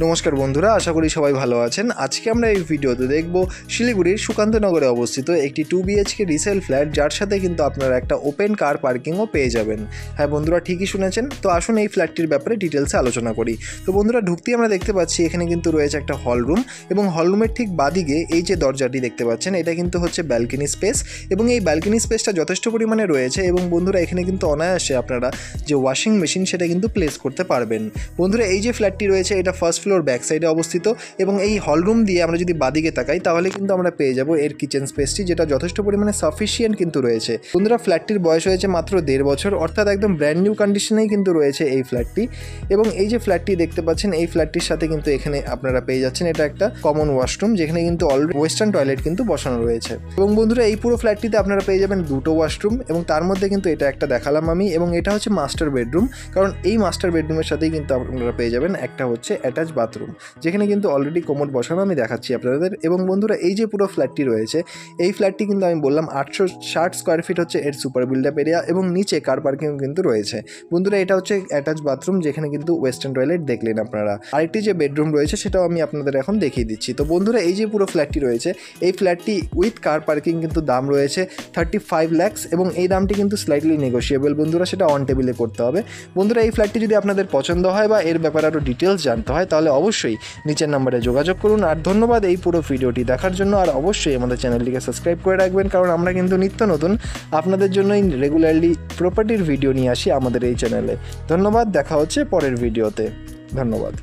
নমস্কার বন্ধুরা, আশা করি সবাই ভালো আছেন। আজকে আমরা এই ভিডিওতে দেখব শিলিগুড়ির সুকান্তনগরে অবস্থিত একটি 2 BHK রিসেল ফ্ল্যাট, যার সাথে কিন্তু আপনারা একটা ওপেন কার পার্কিংও পেয়ে যাবেন। হ্যাঁ বন্ধুরা, ঠিকই শুনেছেন। তো আসুন এই ফ্ল্যাটটির ব্যাপারে ডিটেলসে আলোচনা করি। তো বন্ধুরা, ঢুকতেই আমরা দেখতে পাচ্ছি এখানে কিন্তু রয়েছে একটা হল রুম, এবং হল রুমের ঠিক বাদিকে এই যে দরজাটি দেখতে পাচ্ছেন, এটা কিন্তু হচ্ছে ব্যালকনি স্পেস, এবং এই ব্যালকনি স্পেসটা যথেষ্ট পরিমাণে রয়েছে। এবং বন্ধুরা, এখানে কিন্তু অনায়াসে আপনারা যে ওয়াশিং মেশিন সেটা কিন্তু প্লেস করতে পারবেন। বন্ধুরা, এই যে ফ্ল্যাটটি রয়েছে এটা ফার্স্ট ফ্লোর ব্যাক সাইডে অবস্থিত, এবং এই হলরুম দিয়ে আমরা যদি বাদিকে তাকাই তাহলে কিন্তু আমরা পেয়ে যাব এর কিচেন স্পেসটি, যেটা যথেষ্ট পরিমাণে সাফিসিয়েন্ট কিন্তু রয়েছে। বন্ধুরা, ফ্ল্যাটটির বয়স হয়েছে মাত্র 1.5 বছর, অর্থাৎ একদম ব্র্যান্ড নিউ কন্ডিশনেই কিন্তু রয়েছে এই ফ্ল্যাটটি। এবং এই যে ফ্ল্যাটটি দেখতে পাচ্ছেন, এই ফ্ল্যাটটির সাথে কিন্তু এখানে আপনারা পেয়ে যাচ্ছেন এটা একটা কমন ওয়াশরুম, যেখানে কিন্তু অলরেডি ওয়েস্টার্ন টয়লেট কিন্তু বসানো রয়েছে। এবং বন্ধুরা, এই পুরো ফ্ল্যাটটিতে আপনারা পেয়ে যাবেন দুটো ওয়াশরুম, এবং তার মধ্যে কিন্তু এটা একটা দেখালাম আমি, এবং এটা হচ্ছে মাস্টার বেডরুম। কারণ এই মাস্টার বেডরুমের সাথেই কিন্তু আপনারা পেয়ে যাবেন একটা হচ্ছে অ্যাটাচ বাথরুম, যেখানে কিন্তু অলরেডি কোমোড বসানো আমি দেখাচ্ছি আপনাদের। এবং বন্ধুরা, এই যে পুরো ফ্ল্যাটটি রয়েছে, এই ফ্ল্যাটটি কিন্তু আমি বললাম 860 স্কোয়ার ফিট হচ্ছে এর সুপার বিল্ড আপ এরিয়া, এবং নিচে কার পার্কিং কিন্তু রয়েছে। বন্ধুরা, এটা হচ্ছে অ্যাটাচ বাথরুম, যেখানে কিন্তু ওয়েস্টার্ন টয়লেট দেখলেন আপনারা। আরেকটি যে বেডরুম রয়েছে সেটাও আমি আপনাদের এখন দেখিয়ে দিচ্ছি। তো বন্ধুরা, এই যে পুরো ফ্ল্যাটটি রয়েছে, এই ফ্ল্যাটটি উইথ কার পার্কিং কিন্তু দাম রয়েছে 35 lakhs, এবং এই দামটি কিন্তু স্লাইটলি নেগোশিয়েবল। বন্ধুরা, সেটা অন টেবিলে করতে হবে। বন্ধুরা, এই ফ্ল্যাটটি যদি আপনাদের পছন্দ হয় বা এর ব্যাপারে আরও ডিটেলস জানতে হয় তাহলে অবশ্যই নিচের নাম্বারে যোগাযোগ করুন। আর ধন্যবাদ এই পুরো ভিডিওটি দেখার জন্য। আর অবশ্যই আমাদের চ্যানেলটিকে সাবস্ক্রাইব করে রাখবেন, কারণ আমরা কিন্তু নিত্য নতুন আপনাদের জন্যই রেগুলারলি প্রপার্টির ভিডিও নিয়ে আসি আমাদের এই চ্যানেলে। ধন্যবাদ, দেখা হচ্ছে পরের ভিডিওতে। ধন্যবাদ।